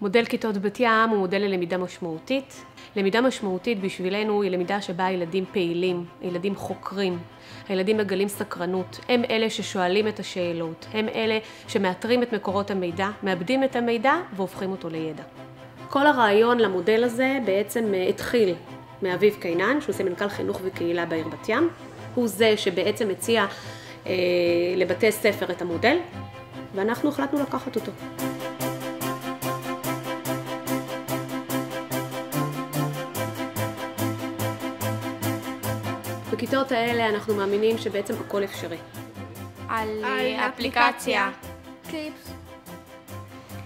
מודל כיתות בת ים הוא מודל ללמידה משמעותית. למידה משמעותית בשבילנו היא למידה שבה הילדים פעילים, הילדים חוקרים, הילדים מגלים סקרנות, הם אלה ששואלים את השאלות, הם אלה שמאתרים את מקורות המידע, מאבדים את המידע והופכים אותו לידע. כל הרעיון למודל הזה בעצם התחיל מאביב קינן, שהוא סמנכ"ל חינוך וקהילה בעיר בת ים. הוא זה שבעצם הציע לבתי ספר את המודל, ואנחנו החלטנו לקחת אותו. בכיתות האלה אנחנו מאמינים שבעצם הכל אפשרי. על אפליקציה. קליפס.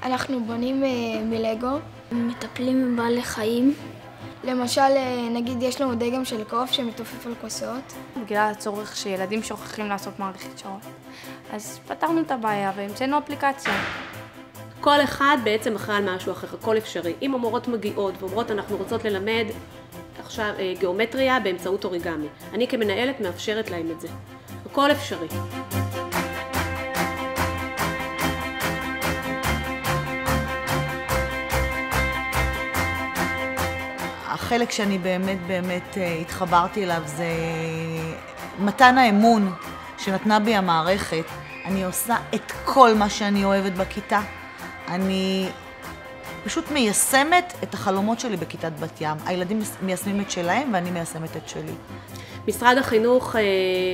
אנחנו בונים מלגו, מטפלים עם בעלי חיים. למשל, נגיד יש לנו דגם של קוף שמתעופף על כוסות. בגלל הצורך שילדים שוכחים לעשות מערכת שעות, אז פתרנו את הבעיה והמצאנו אפליקציה. כל אחד בעצם אחראי על משהו אחר, הכל אפשרי. אם המורות מגיעות ואומרות אנחנו רוצות ללמד עכשיו גיאומטריה באמצעות אוריגמי, אני כמנהלת מאפשרת להם את זה. הכל אפשרי. החלק שאני באמת התחברתי אליו זה מתן האמון שנתנה בי המערכת. אני עושה את כל מה שאני אוהבת בכיתה. אני פשוט מיישמת את החלומות שלי בכיתת בת ים. הילדים מיישמים את שלהם ואני מיישמת את שלי. משרד החינוך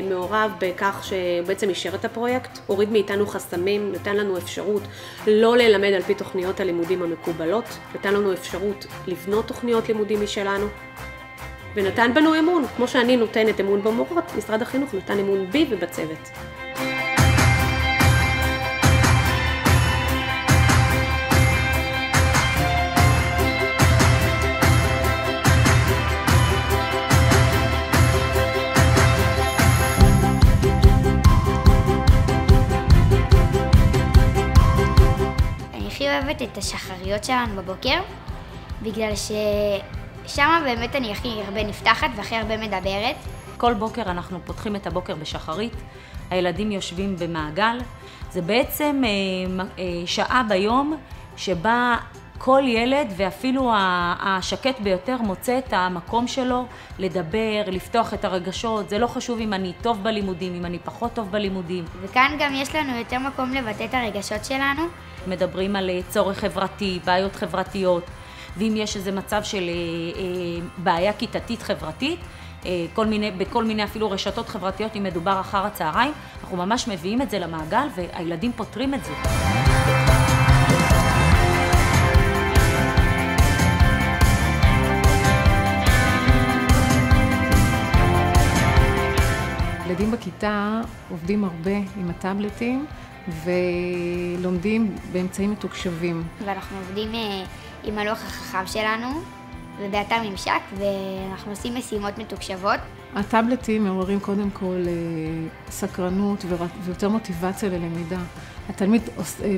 מעורב בכך שבעצם אישר את הפרויקט, הוריד מאיתנו חסמים, נתן לנו אפשרות לא ללמד על פי תוכניות הלימודים המקובלות, נתן לנו אפשרות לבנות תוכניות לימודים משלנו, ונתן בנו אמון. כמו שאני נותנת אמון במורות, משרד החינוך נתן אמון בי ובצוות. אני אוהבת את השחריות שלנו בבוקר, בגלל ששם באמת אני הכי הרבה נפתחת והכי הרבה מדברת. כל בוקר אנחנו פותחים את הבוקר בשחרית, הילדים יושבים במעגל. זה בעצם שעה ביום שבה כל ילד, ואפילו השקט ביותר, מוצא את המקום שלו לדבר, לפתוח את הרגשות. זה לא חשוב אם אני טוב בלימודים, אם אני פחות טוב בלימודים. וכאן גם יש לנו יותר מקום לבטא את הרגשות שלנו. מדברים על צורך חברתי, בעיות חברתיות, ואם יש איזה מצב של בעיה כיתתית חברתית, בכל מיני אפילו רשתות חברתיות, אם מדובר אחר הצהריים, אנחנו ממש מביאים את זה למעגל והילדים פותרים את זה. ילדים בכיתה עובדים הרבה עם הטאבלטים ולומדים באמצעים מתוקשבים. ואנחנו עובדים עם הלוח החכם שלנו ובאתר ממשק, ואנחנו עושים משימות מתוקשבות. הטאבלטים מעוררים קודם כל סקרנות ויותר מוטיבציה ללמידה. התלמיד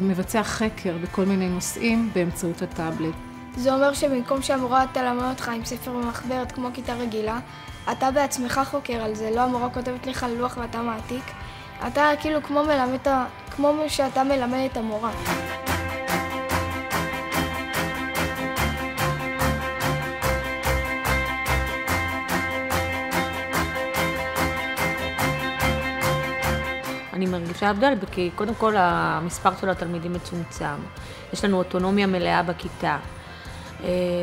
מבצע חקר בכל מיני נושאים באמצעות הטאבלט. זה אומר שבמקום שהמורה תלמד אותך עם ספר ומחברת כמו כיתה רגילה, אתה בעצמך חוקר על זה, לא המורה כותבת לך לוח ואתה מעתיק. אתה כאילו כמו שאתה מלמד את המורה. אני מרגישה הבדל, כי קודם כל המספר של התלמידים מצומצם. יש לנו אוטונומיה מלאה בכיתה.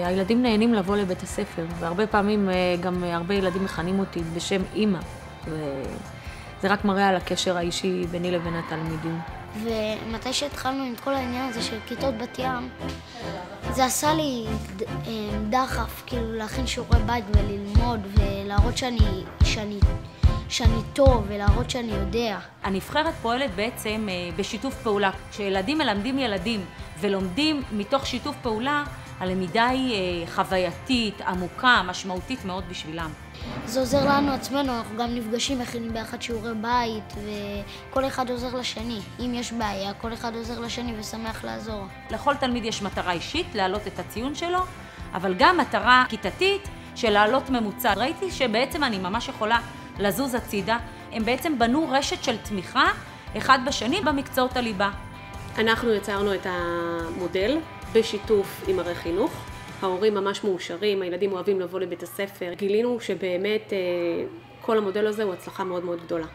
הילדים נהנים לבוא לבית הספר, והרבה פעמים גם הרבה ילדים מכנים אותי בשם אמא. זה רק מראה על הקשר האישי ביני לבין התלמידים. ומתי שהתחלנו עם כל העניין הזה של כיתות בת ים, זה עשה לי דחף, כאילו להכין שיעורי בית וללמוד ולהראות שאני טוב ולהראות שאני יודע. הנבחרת פועלת בעצם בשיתוף פעולה. כשילדים מלמדים ילדים ולומדים מתוך שיתוף פעולה, הלמידה היא חווייתית, עמוקה, משמעותית מאוד בשבילם. זה עוזר לנו עצמנו, אנחנו גם נפגשים, מכינים ביחד שיעורי בית, וכל אחד עוזר לשני. אם יש בעיה, כל אחד עוזר לשני ושמח לעזור. לכל תלמיד יש מטרה אישית, להעלות את הציון שלו, אבל גם מטרה כיתתית של להעלות ממוצע. ראיתי שבעצם אני ממש יכולה לזוז הצידה. הם בעצם בנו רשת של תמיכה אחד בשני במקצועות הליבה. אנחנו יצרנו את המודל בשיתוף עם ערי חינוך. ההורים ממש מאושרים, הילדים אוהבים לבוא לבית הספר. גילינו שבאמת כל המודל הזה הוא הצלחה מאוד מאוד גדולה.